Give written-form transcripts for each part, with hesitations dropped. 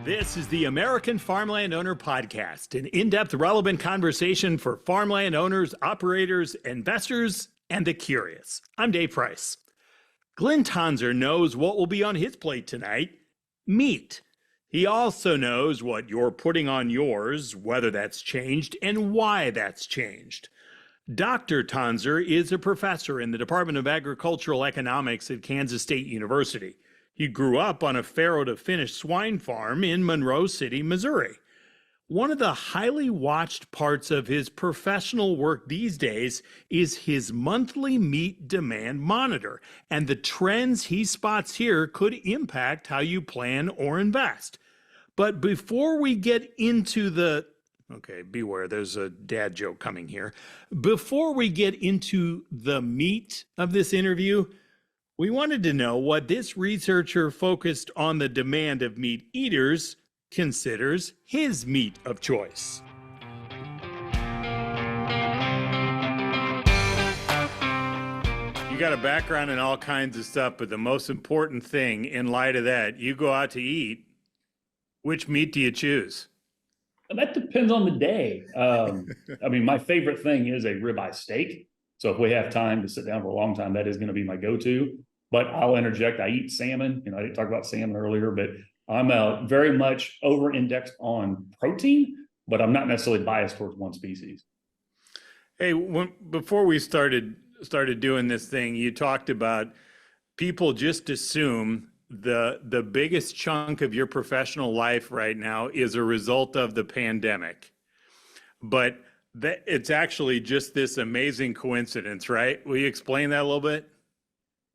This is the American Farmland Owner Podcast, an in-depth, relevant conversation for farmland owners, operators, investors, and the curious. I'm Dave Price. Glynn Tonsor knows what will be on his plate tonight: meat. He also knows what you're putting on yours, whether that's changed, and why that's changed. Dr. Tonsor is a professor in the Department of Agricultural Economics at Kansas State University. He grew up on a farrow to finish swine farm in Monroe City, Missouri. One of the highly watched parts of his professional work these days is his monthly meat demand monitor, and the trends he spots here could impact how you plan or invest. But before we get into okay, beware, there's a dad joke coming here. Before we get into the meat of this interview, we wanted to know what this researcher focused on the demand of meat eaters considers his meat of choice. You got a background in all kinds of stuff, but the most important thing in light of that, you go out to eat, which meat do you choose? That depends on the day. My favorite thing is a ribeye steak. So if we have time to sit down for a long time, that is going to be my go-to. But I'll interject, I eat salmon. I didn't talk about salmon earlier, but I'm very much over-indexed on protein, but I'm not necessarily biased towards one species. Hey, before we started doing this thing, you talked about people just assume the biggest chunk of your professional life right now is a result of the pandemic. But it's actually just this amazing coincidence, right? Will you explain that a little bit?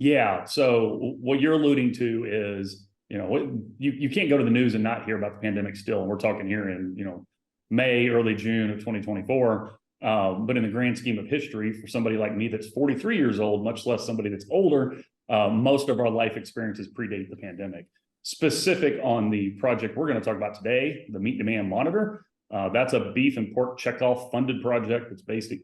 Yeah. So what you're alluding to is, you can't go to the news and not hear about the pandemic still. And we're talking here in, May, early June of 2024. But in the grand scheme of history, for somebody like me that's 43 years old, much less somebody that's older, most of our life experiences predate the pandemic. Specific on the project we're going to talk about today, the Meat Demand Monitor. That's a beef and pork checkoff funded project that's based at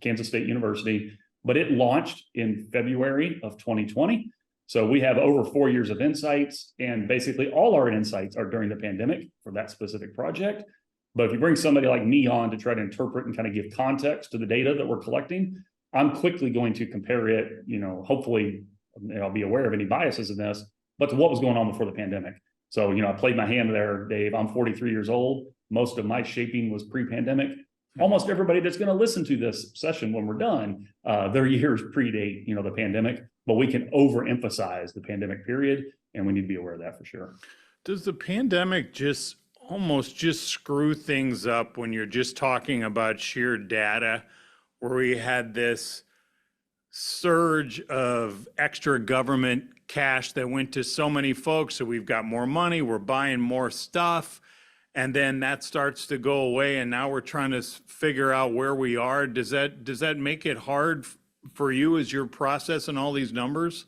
Kansas State University, but it launched in February of 2020. So we have over 4 years of insights, and basically all our insights are during the pandemic for that specific project. But if you bring somebody like me on to try to interpret and kind of give context to the data that we're collecting, I'm quickly going to compare it, hopefully I'll be aware of any biases in this, but to what was going on before the pandemic. So, I played my hand there, Dave. I'm 43 years old. Most of my shaping was pre-pandemic. Almost everybody that's going to listen to this session when we're done, their years predate, the pandemic, but we can overemphasize the pandemic period, and we need to be aware of that for sure. Does the pandemic almost screw things up when you're just talking about sheer data, where we had this surge of extra government cash that went to so many folks, so we've got more money, we're buying more stuff, and then that starts to go away, and now we're trying to figure out where we are? Does that make it hard for you as you're processing all these numbers?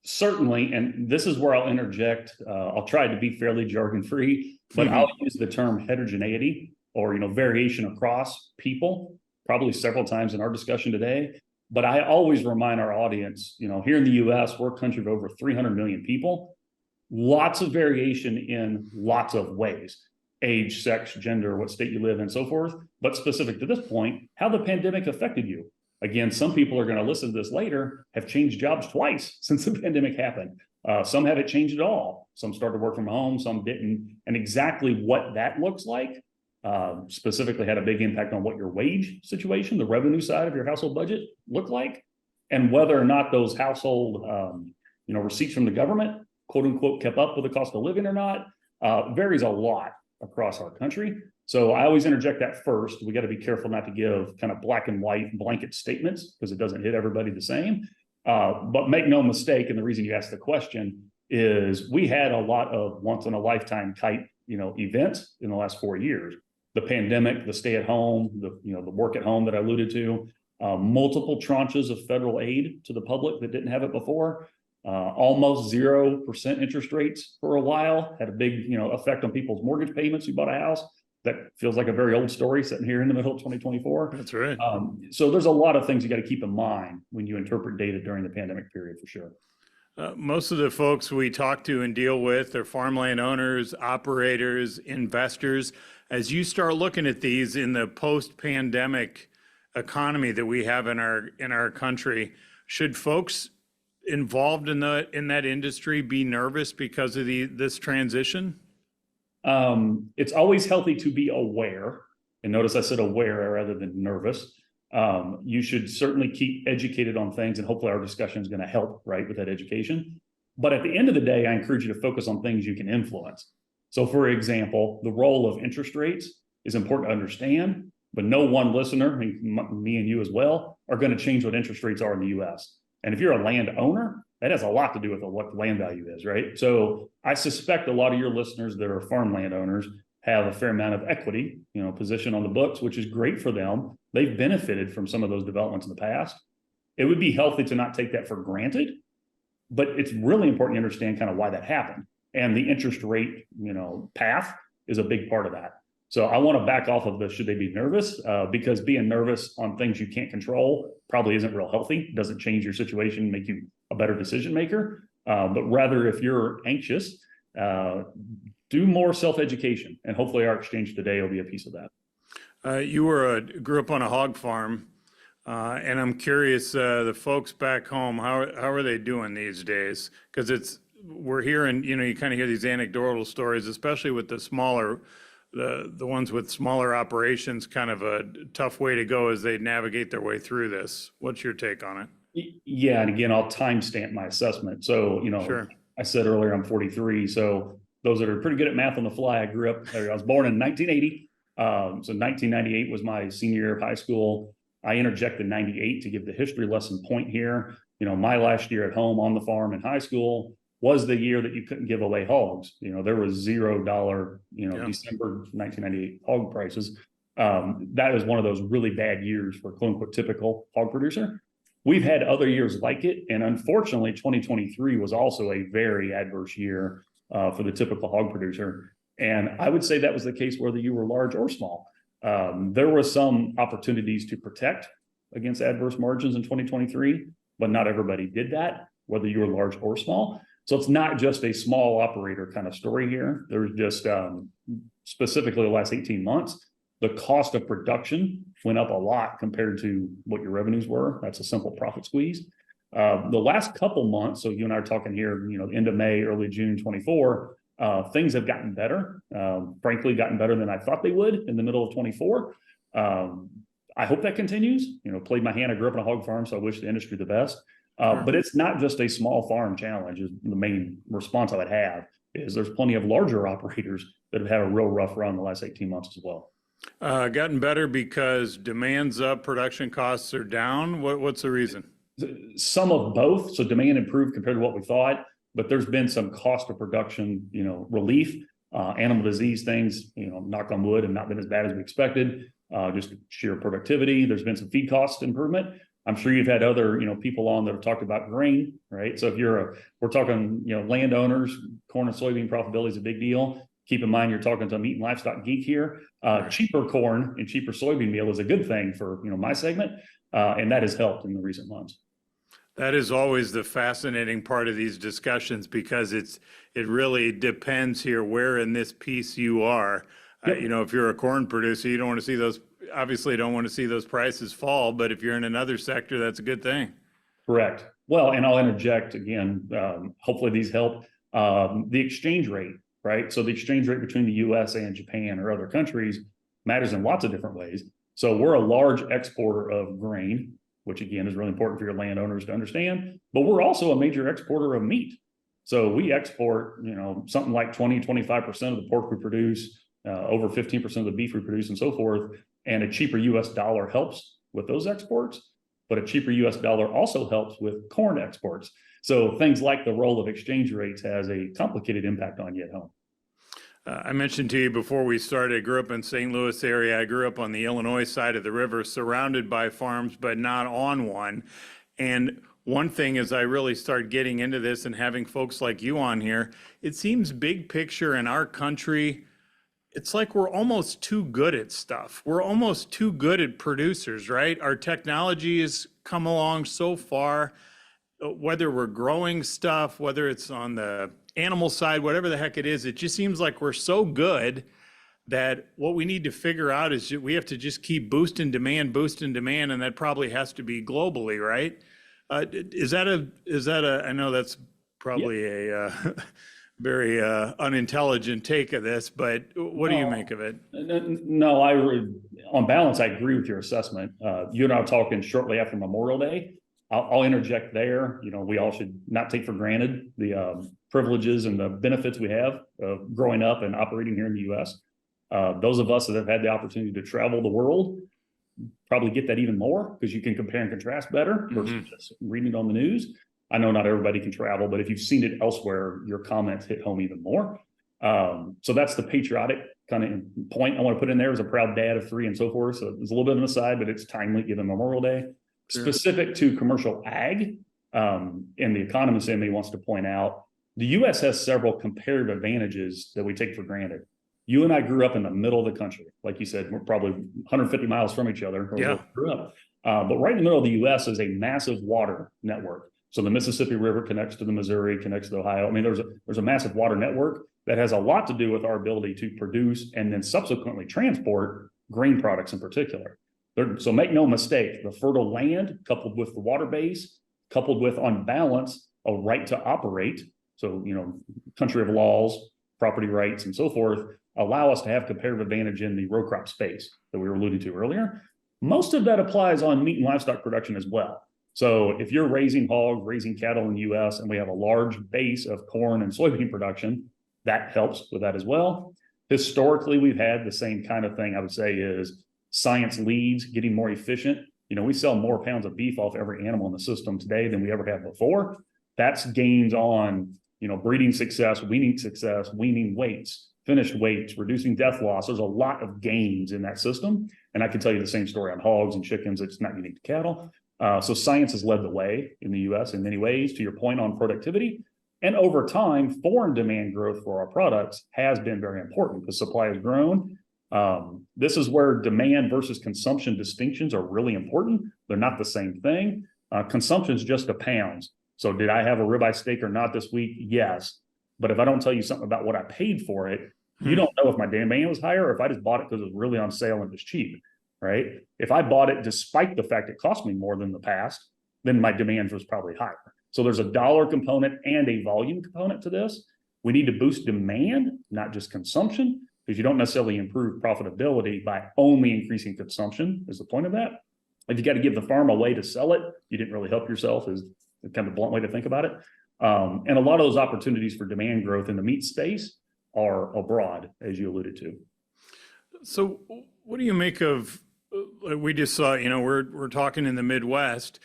Certainly, and this is where I'll interject. I'll try to be fairly jargon-free, but I'll use the term heterogeneity or variation across people probably several times in our discussion today. But I always remind our audience, here in the U.S., we're a country of over 300 million people. Lots of variation in lots of ways: age, sex, gender, what state you live in, so forth. But specific to this point, how the pandemic affected you. Again, some people are going to listen to this later, have changed jobs twice since the pandemic happened. Some haven't changed at all. Some started work from home, some didn't. And exactly what that looks like specifically had a big impact on what your wage situation, the revenue side of your household budget looked like, and whether or not those household receipts from the government, quote unquote, kept up with the cost of living or not, varies a lot across our country. So I always interject that first. We got to be careful not to give kind of black and white blanket statements because it doesn't hit everybody the same. But make no mistake, and the reason you asked the question is we had a lot of once in a lifetime type, events in the last 4 years. The pandemic, the stay at home, the work at home that I alluded to, multiple tranches of federal aid to the public that didn't have it before. Almost 0% interest rates for a while had a big, effect on people's mortgage payments who bought a house. That feels like a very old story sitting here in the middle of 2024. That's right. So there's a lot of things you got to keep in mind when you interpret data during the pandemic period for sure. Most of the folks we talk to and deal with are farmland owners, operators, investors. As you start looking at these in the post-pandemic economy that we have in our country, should folks involved in that industry be nervous because of this transition? It's always healthy to be aware, and notice I said aware rather than nervous. You should certainly keep educated on things, and hopefully our discussion is going to help, right, with that education. But at the end of the day, I encourage you to focus on things you can influence. So for example, the role of interest rates is important to understand, but no one listener, me and you as well, are going to change what interest rates are in the US. And if you're a landowner, that has a lot to do with what the land value is, right? So I suspect a lot of your listeners that are farmland owners have a fair amount of equity, position on the books, which is great for them. They've benefited from some of those developments in the past. It would be healthy to not take that for granted, but it's really important to understand kind of why that happened. And the interest rate, path is a big part of that. So I want to back off of the should they be nervous, because being nervous on things you can't control probably isn't real healthy. It doesn't change your situation, make you a better decision maker. But rather, if you're anxious, do more self-education, and hopefully our exchange today will be a piece of that. You grew up on a hog farm, and I'm curious, the folks back home, how are they doing these days? Because we're hearing, you kind of hear these anecdotal stories, especially with the ones with smaller operations, kind of a tough way to go as they navigate their way through this. What's your take on it? Yeah, and again, I'll timestamp my assessment. So, Sure. I said earlier I'm 43, so those that are pretty good at math on the fly, I was born in 1980. So 1998 was my senior year of high school. I interjected 98 to give the history lesson point here. My last year at home on the farm in high school was the year that you couldn't give away hogs. There was $0, December 1998 hog prices. That was one of those really bad years for quote unquote typical hog producer. We've had other years like it. And unfortunately, 2023 was also a very adverse year for the typical hog producer. And I would say that was the case whether you were large or small. There were some opportunities to protect against adverse margins in 2023, but not everybody did that, whether you were large or small. So it's not just a small operator kind of story here. There's just specifically the last 18 months, the cost of production went up a lot compared to what your revenues were. That's a simple profit squeeze. The last couple months, so you and I are talking here, end of May, early June 24, things have gotten better, frankly, gotten better than I thought they would in the middle of 24. I hope that continues. Played my hand. I grew up on a hog farm, so I wish the industry the best. But it's not just a small farm challenge. Is the main response I would have is there's plenty of larger operators that have had a real rough run the last 18 months as well. Gotten better because demand's up, production costs are down. What's the reason? Some of both. So demand improved compared to what we thought, but there's been some cost of production, relief, animal disease things, knock on wood, have not been as bad as we expected. Just sheer productivity. There's been some feed cost improvement. I'm sure you've had other, people on that have talked about grain, right? So if we're talking, landowners, corn and soybean profitability is a big deal. Keep in mind, you're talking to a meat and livestock geek here. Right. Cheaper corn and cheaper soybean meal is a good thing for, my segment. And that has helped in the recent months. That is always the fascinating part of these discussions because it really depends here where in this piece you are. Yep. If you're a corn producer, you don't want to see those prices fall, but if you're in another sector, that's a good thing. Correct. Well, and I'll interject again, hopefully these help. The exchange rate, right? So the exchange rate between the US and Japan or other countries matters in lots of different ways. So we're a large exporter of grain, which again is really important for your landowners to understand, but we're also a major exporter of meat. So we export, something like 20-25% of the pork we produce, over 15% of the beef we produce and so forth. And a cheaper US dollar helps with those exports, but a cheaper US dollar also helps with corn exports. So things like the role of exchange rates has a complicated impact on you at home. I mentioned to you before we started, I grew up in St. Louis area. I grew up on the Illinois side of the river, surrounded by farms, but not on one. And one thing as I really started getting into this and having folks like you on here, it seems big picture in our country, it's like we're almost too good at stuff. We're almost too good at producers, right? Our technology has come along so far. whether we're growing stuff, whether it's on the animal side, whatever the heck it is, it just seems like we're so good that what we need to figure out is we have to just keep boosting demand, and that probably has to be globally, right? I know that's probably a very unintelligent take of this, but what do you make of it? No, on balance, I agree with your assessment. You and I were talking shortly after Memorial Day. I'll interject there. We all should not take for granted the privileges and the benefits we have of growing up and operating here in the U.S. Those of us that have had the opportunity to travel the world probably get that even more because you can compare and contrast better versus just reading it on the news. I know not everybody can travel, but if you've seen it elsewhere, your comments hit home even more. So that's the patriotic kind of point I want to put in there as a proud dad of 3 and so forth. So it's a little bit of an aside, but it's timely given Memorial Day. Sure. Specific to commercial ag, and the economist in me wants to point out, the U.S. has several comparative advantages that we take for granted. You and I grew up in the middle of the country. Like you said, we're probably 150 miles from each other where we grew up. But right in the middle of the U.S. is a massive water network. So the Mississippi River connects to the Missouri, connects to Ohio. I mean, there's a massive water network that has a lot to do with our ability to produce and then subsequently transport grain products in particular. So make no mistake, the fertile land coupled with the water base, coupled with on balance, a right to operate. So, country of laws, property rights, and so forth, allow us to have comparative advantage in the row crop space that we were alluding to earlier. Most of that applies on meat and livestock production as well. So if you're raising hogs, raising cattle in the U.S., and we have a large base of corn and soybean production, that helps with that as well. Historically, we've had the same kind of thing, I would say, is science leads, getting more efficient. We sell more pounds of beef off every animal in the system today than we ever have before. That's gains on, breeding success, weaning weights, finished weights, reducing death loss. There's a lot of gains in that system. And I can tell you the same story on hogs and chickens. It's not unique to cattle. So science has led the way in the U.S. in many ways, to your point on productivity. And over time, foreign demand growth for our products has been very important because supply has grown. This is where demand versus consumption distinctions are really important. They're not the same thing. Consumption is just the pounds. So did I have a ribeye steak or not this week? Yes. But if I don't tell you something about what I paid for it, you don't know if my demand was higher or if I just bought it because it was really on sale and it was cheap, right? If I bought it despite the fact it cost me more than the past, then my demand was probably higher. So there's a dollar component and a volume component to this. We need to boost demand, not just consumption, because you don't necessarily improve profitability by only increasing consumption is the point of that. If you got to give the farm a way to sell it, you didn't really help yourself is kind of a blunt way to think about it. And a lot of those opportunities for demand growth in the meat space are abroad, as you alluded to. So what do you make of, we just saw, we're talking in the Midwest,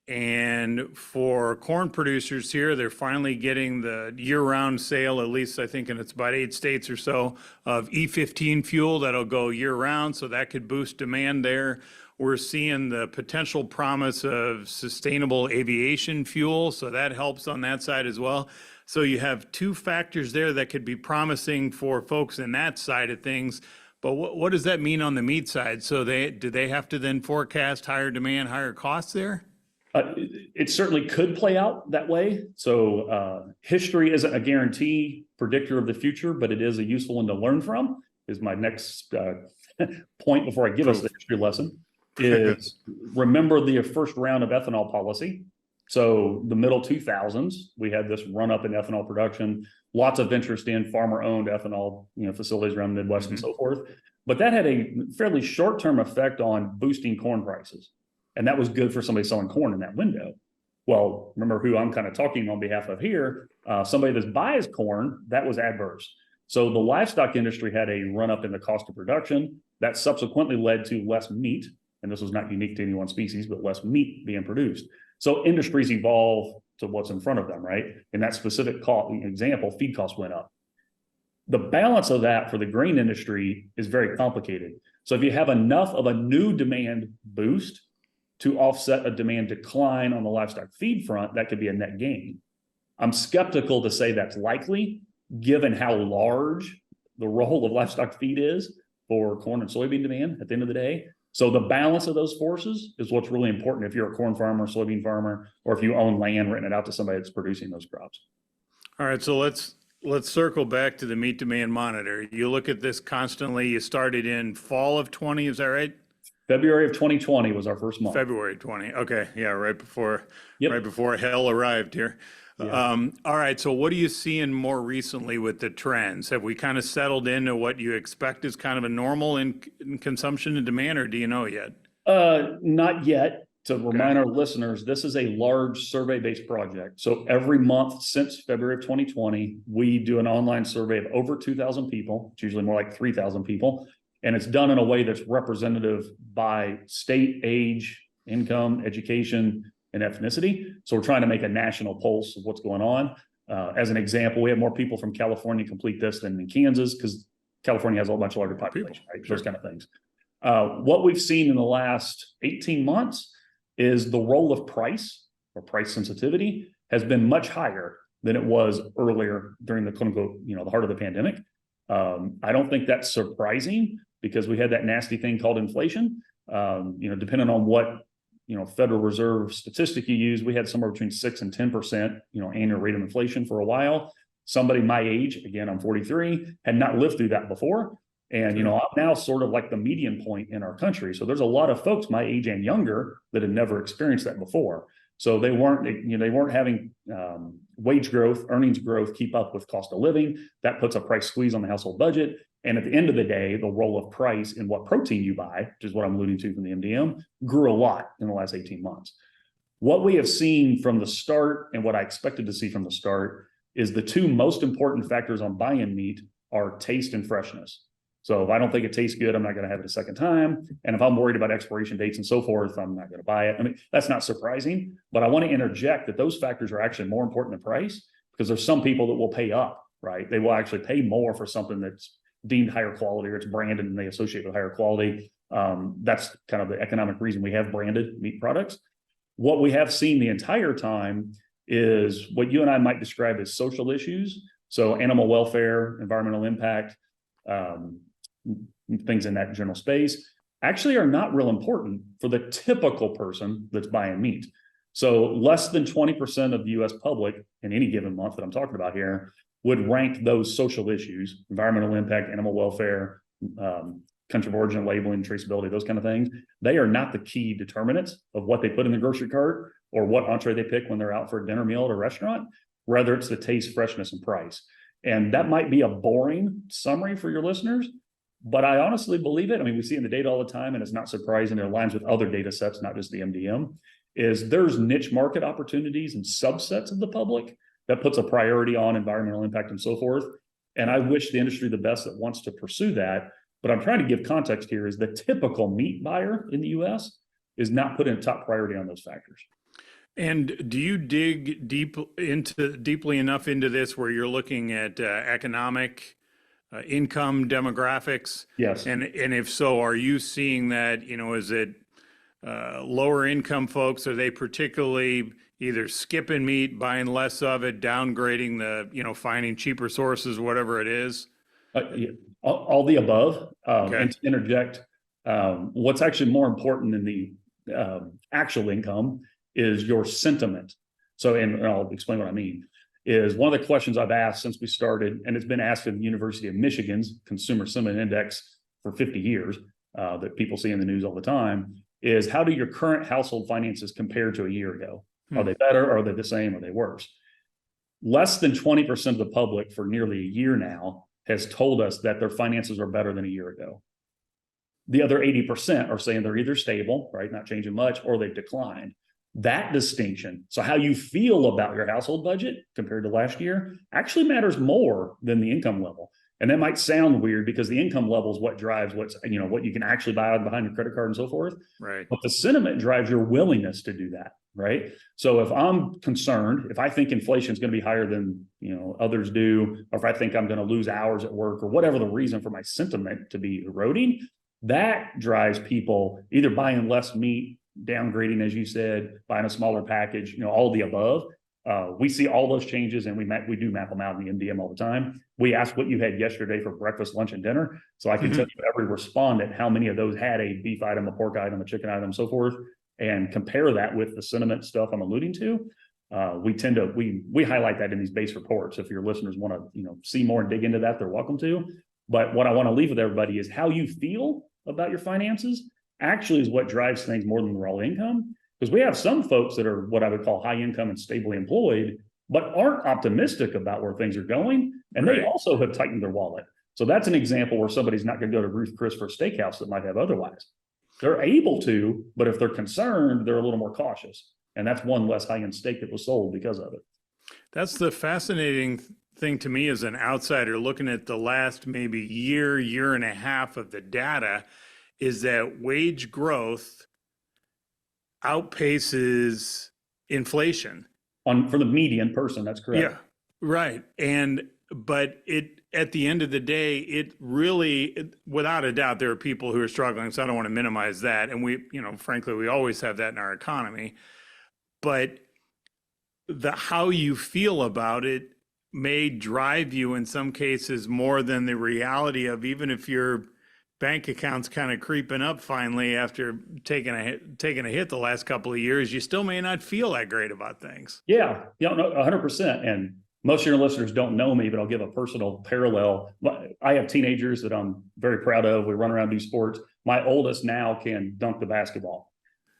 and for corn producers here, they're finally getting the year-round sale, at least I think, and it's about 8 states or so, of E15 fuel that'll go year-round, so that could boost demand there. We're seeing the potential promise of sustainable aviation fuel, so that helps on that side as well. So you have 2 factors there that could be promising for folks in that side of things. But what does that mean on the meat side? So do they have to then forecast higher demand, higher costs there? It certainly could play out that way. So history isn't a guarantee predictor of the future, but it is a useful one to learn from, is my next point before I give us the history lesson, is remember the first round of ethanol policy. So the middle 2000s, we had this run up in ethanol production, lots of interest in farmer-owned ethanol facilities around the Midwest and so forth. But that had a fairly short-term effect on boosting corn prices. And that was good for somebody selling corn in that window. Well, remember who I'm kind of talking on behalf of here, somebody that buys corn, that was adverse. So the livestock industry had a run up in the cost of production that subsequently led to less meat. And this was not unique to any one species, but less meat being produced. So industries evolve to what's in front of them, right? In that specific example, feed costs went up. The balance of that for the grain industry is very complicated. So if you have enough of a new demand boost to offset a demand decline on the livestock feed front, that could be a net gain. I'm skeptical to say that's likely, given how large the role of livestock feed is for corn and soybean demand at the end of the day. So the balance of those forces is what's really important if you're a corn farmer, soybean farmer, or if you own land, renting it out to somebody that's producing those crops. All right, so let's circle back to the meat demand monitor. You look at this constantly. You started in fall of 20, is that right? February of 2020 was our first month. February 20. Okay, yeah, right before hell arrived here. Yeah. All right, so what are you seeing more recently with the trends? Have we kind of settled into what you expect is kind of a normal in consumption and demand, or do you know yet? Not yet. To remind our listeners, this is a large survey-based project. So every month since February of 2020, we do an online survey of over 2,000 people. It's usually more like 3,000 people. And it's done in a way that's representative by state, age, income, education, and ethnicity. So we're trying to make a national pulse of what's going on. As an example, we have more people from California complete this than in Kansas because California has a much larger population, right? Sure. Those kind of things. What we've seen in the last 18 months is the role of price or price sensitivity has been much higher than it was earlier during the quote unquote, the heart of the pandemic. I don't think that's surprising because we had that nasty thing called inflation. Depending on what, Federal Reserve statistic you use, we had somewhere between 6 and 10%, annual rate of inflation for a while. Somebody my age, again, I'm 43, had not lived through that before. And, I'm now sort of like the median point in our country. So there's a lot of folks my age and younger that had never experienced that before. So they weren't having wage growth, earnings growth keep up with cost of living. That puts a price squeeze on the household budget. And at the end of the day, the role of price in what protein you buy, which is what I'm alluding to from the MDM, grew a lot in the last 18 months. What we have seen from the start and what I expected to see from the start is the two most important factors on buying meat are taste and freshness. So if I don't think it tastes good, I'm not going to have it a second time. And if I'm worried about expiration dates and so forth, I'm not going to buy it. I mean, that's not surprising, but I want to interject that those factors are actually more important than price because there's some people that will pay up, right? They will actually pay more for something that's deemed higher quality or it's branded and they associate with higher quality. That's kind of the economic reason we have branded meat products. What we have seen the entire time is what you and I might describe as social issues. So animal welfare, environmental impact, things in that general space actually are not real important for the typical person that's buying meat. So less than 20% of the US public in any given month that I'm talking about here would rank those social issues, environmental impact, animal welfare, country of origin labeling, traceability, those kind of things. They are not the key determinants of what they put in the grocery cart or what entree they pick when they're out for a dinner meal at a restaurant. Rather, it's the taste, freshness, and price. And that might be a boring summary for your listeners, but I honestly believe it. I mean, we see it in the data all the time, and it's not surprising. It aligns with other data sets, not just the MDM, is there's niche market opportunities and subsets of the public that puts a priority on environmental impact and so forth. And I wish the industry the best that wants to pursue that. But I'm trying to give context here is the typical meat buyer in the US is not putting a top priority on those factors. And do you dig deeply enough into this where you're looking at economic income demographics? Yes. And if so, are you seeing that, is it lower income folks? Are they particularly either skipping meat, buying less of it, downgrading finding cheaper sources, whatever it is? Yeah, all the above. Okay. And to interject, what's actually more important than the actual income is your sentiment. So, and I'll explain what I mean, is one of the questions I've asked since we started, and it's been asked in the University of Michigan's Consumer Sentiment Index for 50 years, that people see in the news all the time, is how do your current household finances compare to a year ago? Are they better? Are they the same? Are they worse? Less than 20% of the public for nearly a year now has told us that their finances are better than a year ago. The other 80% are saying they're either stable, right, not changing much, or they've declined. That distinction, so how you feel about your household budget compared to last year, actually matters more than the income level. And that might sound weird because the income level is what drives what you can actually buy behind your credit card and so forth. Right. But the sentiment drives your willingness to do that, right? So if I'm concerned, if I think inflation is going to be higher than others do, or if I think I'm going to lose hours at work or whatever the reason for my sentiment to be eroding, that drives people either buying less meat, downgrading, as you said, buying a smaller package, all the above. We see all those changes, and we do map them out in the MDM all the time. We ask what you had yesterday for breakfast, lunch, and dinner. So I can tell you every respondent how many of those had a beef item, a pork item, a chicken item, so forth, and compare that with the sentiment stuff I'm alluding to. We highlight that in these base reports. If your listeners want to, see more and dig into that, they're welcome to. But what I want to leave with everybody is how you feel about your finances actually is what drives things more than the raw income. Because we have some folks that are what I would call high income and stably employed, but aren't optimistic about where things are going. And they also have tightened their wallet. So that's an example where somebody's not going to go to Ruth Chris for a steakhouse that might have otherwise. They're able to, but if they're concerned, they're a little more cautious. And that's one less high-end steak that was sold because of it. That's the fascinating thing to me as an outsider looking at the last maybe year and a half of the data, is that wage growth outpaces inflation. For the median person, that's correct. Yeah, right. But at the end of the day, it really, without a doubt, there are people who are struggling. So I don't want to minimize that. And frankly, we always have that in our economy. But how you feel about it may drive you in some cases more than the reality of, even if your bank account's kind of creeping up finally after taking a hit the last couple of years, you still may not feel that great about things. Yeah, no, 100%. And most of your listeners don't know me, but I'll give a personal parallel. I have teenagers that I'm very proud of. We run around, do sports. My oldest now can dunk the basketball.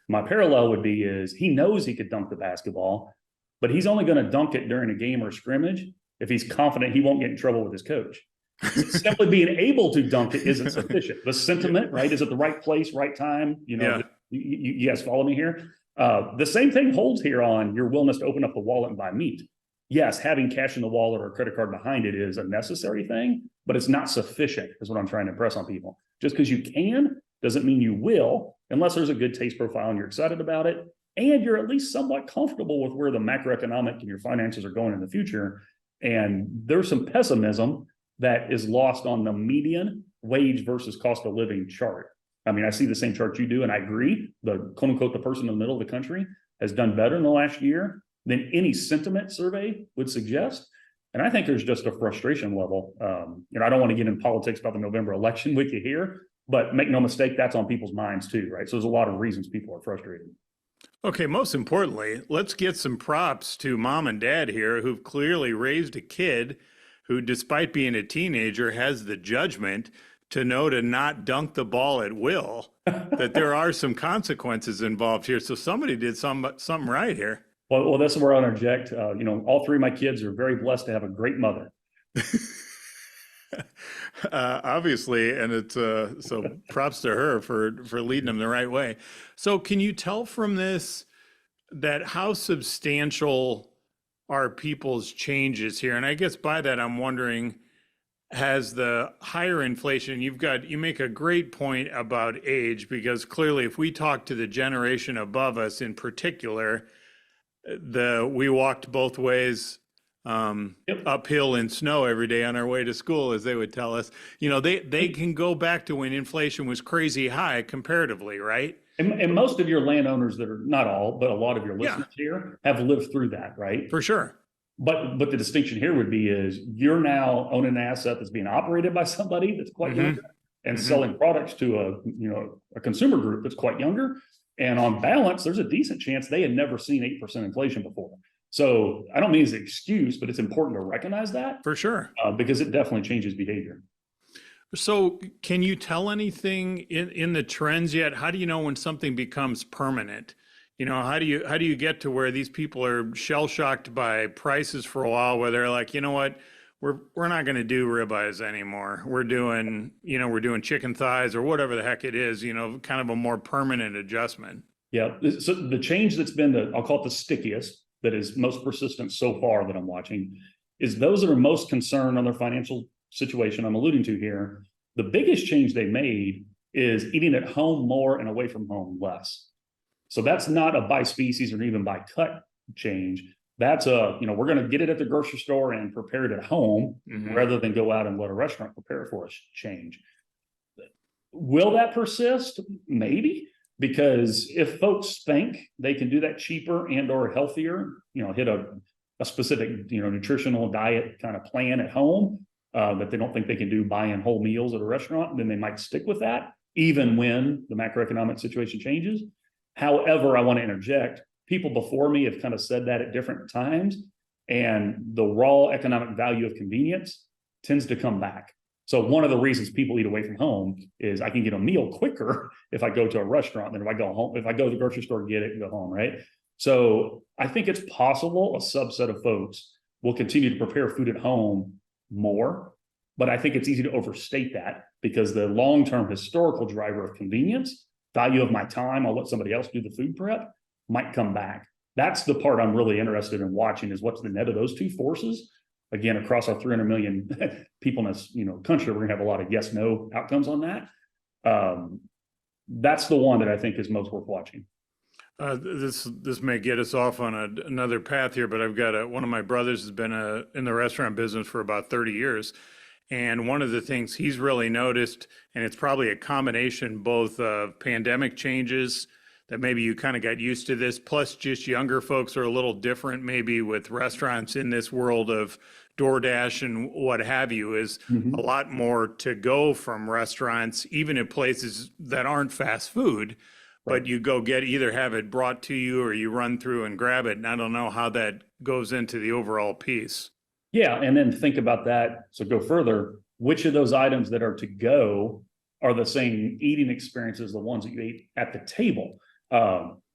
My parallel would be he knows he could dunk the basketball, but he's only going to dunk it during a game or scrimmage if he's confident he won't get in trouble with his coach. Simply being able to dunk it isn't sufficient. The sentiment, right, is at the right place, right time. You guys follow me here? The same thing holds here on your willingness to open up the wallet and buy meat. Yes, having cash in the wallet or a credit card behind it is a necessary thing, but it's not sufficient, is what I'm trying to impress on people. Just because you can doesn't mean you will, unless there's a good taste profile and you're excited about it, and you're at least somewhat comfortable with where the macroeconomic and your finances are going in the future. And there's some pessimism that is lost on the median wage versus cost of living chart. I mean, I see the same chart you do, and I agree. The quote unquote, the person in the middle of the country has done better in the last year than any sentiment survey would suggest. And I think there's just a frustration level. I don't want to get in politics about the November election with you here, but make no mistake, that's on people's minds too, right? So there's a lot of reasons people are frustrated. Okay, most importantly, let's get some props to mom and dad here who've clearly raised a kid who, despite being a teenager, has the judgment to know to not dunk the ball at will, that there are some consequences involved here. So somebody did something right here. Well, that's where I'll interject. All three of my kids are very blessed to have a great mother. Obviously, and it's so props to her for leading them the right way. So can you tell from this that how substantial are people's changes here? And I guess by that I'm wondering, has the higher inflation, you make a great point about age, because clearly if we talk to the generation above us in particular, we walked both ways uphill in snow every day on our way to school, as they would tell us. They can go back to when inflation was crazy high comparatively, right? And most of your landowners that are, not all, but a lot of your listeners here have lived through that, right? For sure. But the distinction here would be is you're now owning an asset that's being operated by somebody that's quite younger and selling products to a consumer group that's quite younger. And on balance, there's a decent chance they had never seen 8% inflation before. So I don't mean as an excuse, but it's important to recognize that. For sure. Because it definitely changes behavior. So can you tell anything in the trends yet? How do you know when something becomes permanent? How do you get to where these people are shell shocked by prices for a while, where they're like, you know what, we're not going to do ribeyes anymore. We're doing chicken thighs or whatever the heck it is, kind of a more permanent adjustment. Yeah. So the change that's been I'll call it the stickiest, that is most persistent so far that I'm watching, is those that are most concerned on their financial situation I'm alluding to here. The biggest change they made is eating at home more and away from home less. So that's not a by species or even by cut change. That's we're going to get it at the grocery store and prepare it at home rather than go out and let a restaurant prepare it for us change. Will that persist? Maybe, because if folks think they can do that cheaper and or healthier, hit a a specific, nutritional diet kind of plan at home that they don't think they can do buying whole meals at a restaurant, then they might stick with that, even when the macroeconomic situation changes. However, I want to interject, people before me have kind of said that at different times, and the raw economic value of convenience tends to come back. So one of the reasons people eat away from home is I can get a meal quicker if I go to a restaurant than if I go home. If I go to the grocery store, get it and go home, right? So I think it's possible a subset of folks will continue to prepare food at home more, but I think it's easy to overstate that because the long-term historical driver of convenience, value of my time, I'll let somebody else do the food prep, might come back. That's the part I'm really interested in watching, is what's the net of those two forces. Again, across our 300 million people in this country, we're gonna have a lot of yes, no outcomes on that. That's the one that I think is most worth watching. This may get us off on another path here, but I've got one of my brothers has been in the restaurant business for about 30 years. And one of the things he's really noticed, and it's probably a combination both of pandemic changes that maybe you kind of got used to this, plus just younger folks are a little different maybe with restaurants in this world of DoorDash and what have you, is a lot more to go from restaurants, even in places that aren't fast food. But you go either have it brought to you or you run through and grab it. And I don't know how that goes into the overall piece. Yeah, and then think about that. So go further. Which of those items that are to go are the same eating experience as the ones that you ate at the table?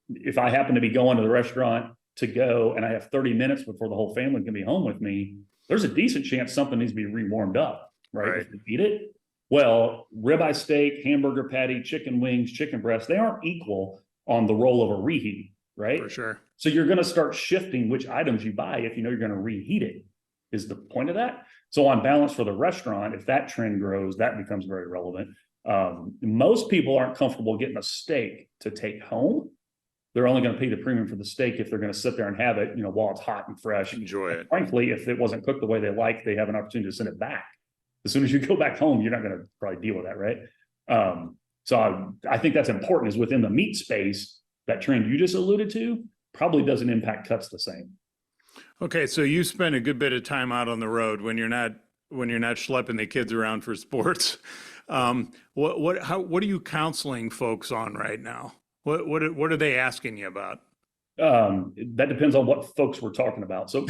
If I happen to be going to the restaurant to go and I have 30 minutes before the whole family can be home with me, there's a decent chance something needs to be re-warmed up, right? If we eat it. Well, ribeye steak, hamburger patty, chicken wings, chicken breasts, they aren't equal on the role of a reheat, right? For sure. So you're going to start shifting which items you buy if you know you're going to reheat it, is the point of that. So on balance for the restaurant, if that trend grows, that becomes very relevant. Most people aren't comfortable getting a steak to take home. They're only going to pay the premium for the steak if they're going to sit there and have it, while it's hot and fresh. Enjoy it. Frankly, if it wasn't cooked the way they like, they have an opportunity to send it back. As soon as you go back home, you're not going to probably deal with that, right? So I think that's important, is within the meat space, that trend you just alluded to probably doesn't impact cuts the same. Okay, so you spend a good bit of time out on the road when you're not schlepping the kids around for sports. What are you counseling folks on right now? What are they asking you about? That depends on what folks we're talking about. So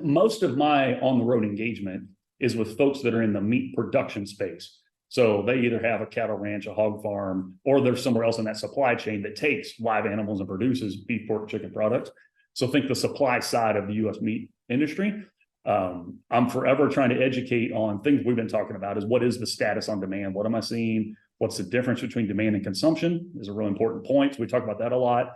most of my on the road engagement is with folks that are in the meat production space. So they either have a cattle ranch, a hog farm, or they're somewhere else in that supply chain that takes live animals and produces beef, pork, chicken products. So think the supply side of the U.S. meat industry. I'm forever trying to educate on things we've been talking about, is what is the status on demand? What am I seeing? What's the difference between demand and consumption is a really important point. So we talk about that a lot.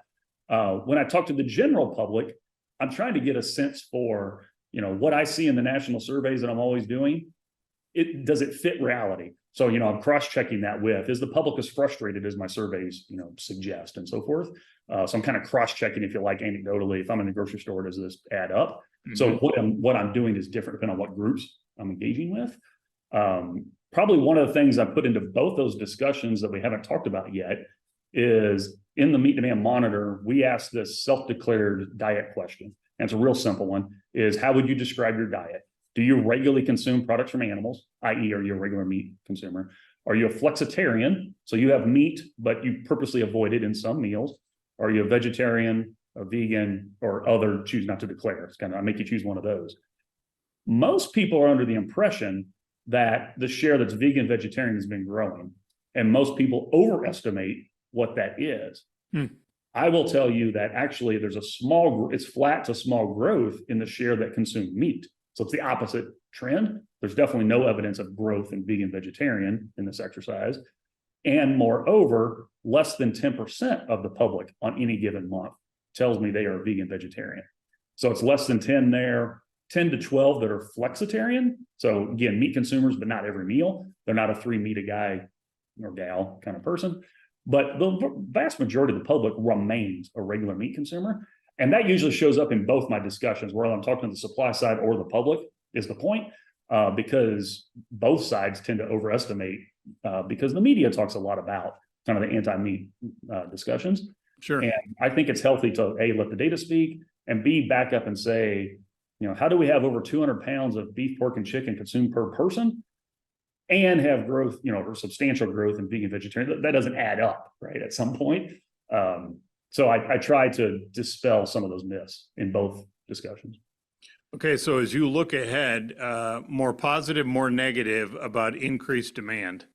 When I talk to the general public, I'm trying to get a sense for, what I see in the national surveys that I'm always doing. Does it fit reality? So, I'm cross-checking that with, is the public as frustrated as my surveys, suggest, and so forth. So I'm kind of cross-checking, if you like, anecdotally. If I'm in the grocery store, does this add up? So what I'm doing is different depending on what groups I'm engaging with. Probably one of the things I put into both those discussions that we haven't talked about yet is, in the meat demand monitor, we ask this self-declared diet question. And it's a real simple one, is how would you describe your diet? Do you regularly consume products from animals, i.e. are you a regular meat consumer? Are you a flexitarian? So you have meat, but you purposely avoid it in some meals. Are you a vegetarian, a vegan, or other, choose not to declare? It's kind of, I make you choose one of those. Most people are under the impression that the share that's vegan, vegetarian has been growing. And most people overestimate what that is. I will tell you that actually there's it's flat to small growth in the share that consume meat. So it's the opposite trend. There's definitely no evidence of growth in vegan, vegetarian in this exercise. And moreover, less than 10% of the public on any given month tells me they are vegan, vegetarian. So it's less than 10 there, 10 to 12 that are flexitarian. So again, meat consumers, but not every meal. They're not a 3 meat a guy or gal kind of person. But the vast majority of the public remains a regular meat consumer. And that usually shows up in both my discussions, whether I'm talking to the supply side or the public, is the point, because both sides tend to overestimate, because the media talks a lot about kind of the anti-meat discussions. Sure. And I think it's healthy to A, let the data speak, and B, back up and say, how do we have over 200 pounds of beef, pork, and chicken consumed per person and have growth, or substantial growth in vegan, vegetarian? That doesn't add up, right, at some point. So I try to dispel some of those myths in both discussions. Okay, so as you look ahead, more positive, more negative about increased demand?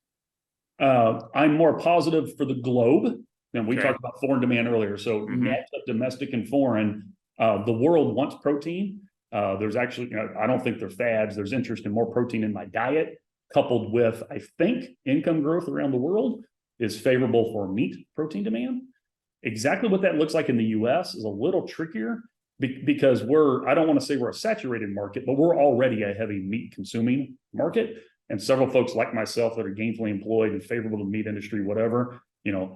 I'm more positive for the globe. And we Okay. talked about foreign demand earlier. So net of domestic and foreign, the world wants protein. There's actually, I don't think they're fads. There's interest in more protein in my diet, coupled with, I think, income growth around the world is favorable for meat protein demand. Exactly what that looks like in the US is a little trickier because I don't want to say we're a saturated market, but we're already a heavy meat consuming market. And several folks like myself that are gainfully employed and favorable to the meat industry, whatever,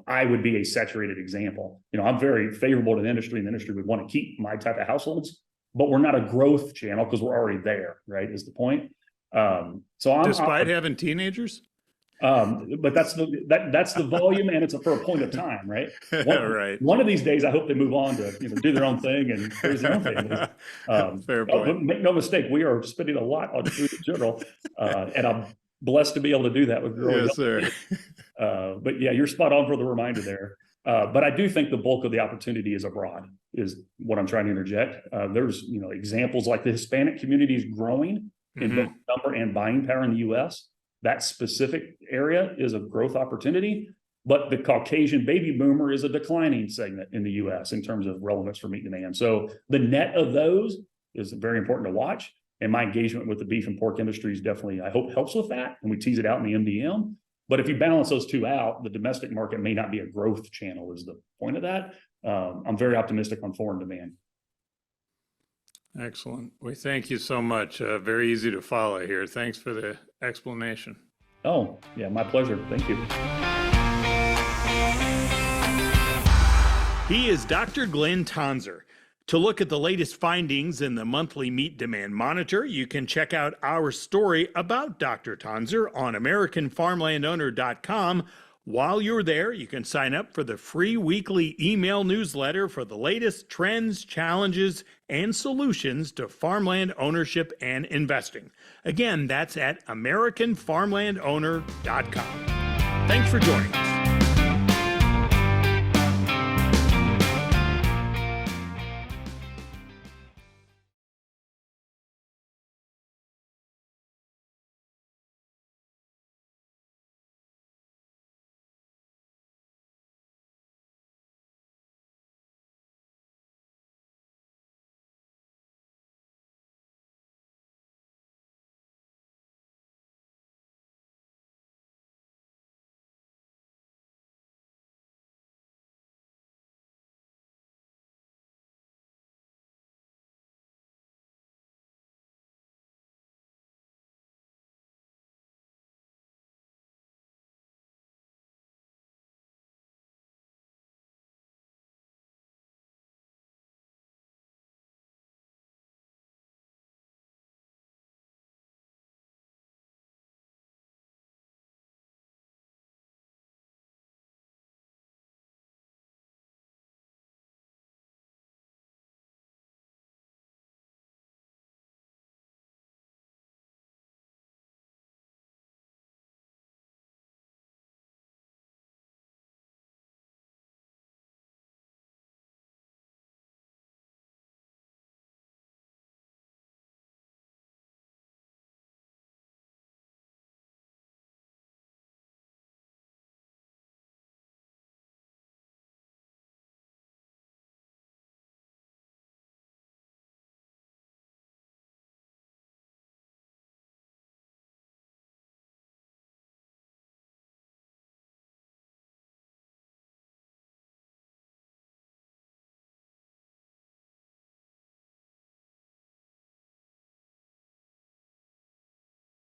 I would be a saturated example. I'm very favorable to the industry, and the industry would want to keep my type of households, but we're not a growth channel because we're already there, right, is the point. Despite having teenagers? But that's the volume, and it's for a point of time, right? Right. One of these days, I hope they move on to do their own thing and raise their own families. Fair point. Make no mistake, we are spending a lot on food in general, and I'm blessed to be able to do that with growing Yes, up. sir. But yeah, you're spot on for the reminder there. But I do think the bulk of the opportunity is abroad, is what I'm trying to interject. There's examples like the Hispanic community is growing in both number and buying power in the U.S. That specific area is a growth opportunity, but the Caucasian baby boomer is a declining segment in the U.S. in terms of relevance for meat demand. So the net of those is very important to watch. And my engagement with the beef and pork industries definitely, I hope, helps with that. And we tease it out in the MDM. But if you balance those two out, the domestic market may not be a growth channel is the point of that. I'm very optimistic on foreign demand. Excellent. We thank you so much. Very easy to follow here. Thanks for the explanation. Oh, yeah, my pleasure. Thank you. He is Dr. Glynn Tonsor. To look at the latest findings in the monthly meat demand monitor, you can check out our story about Dr. Tonsor on AmericanFarmlandOwner.com. While you're there, you can sign up for the free weekly email newsletter for the latest trends, challenges, and solutions to farmland ownership and investing. Again, that's at AmericanFarmlandOwner.com. Thanks for joining us.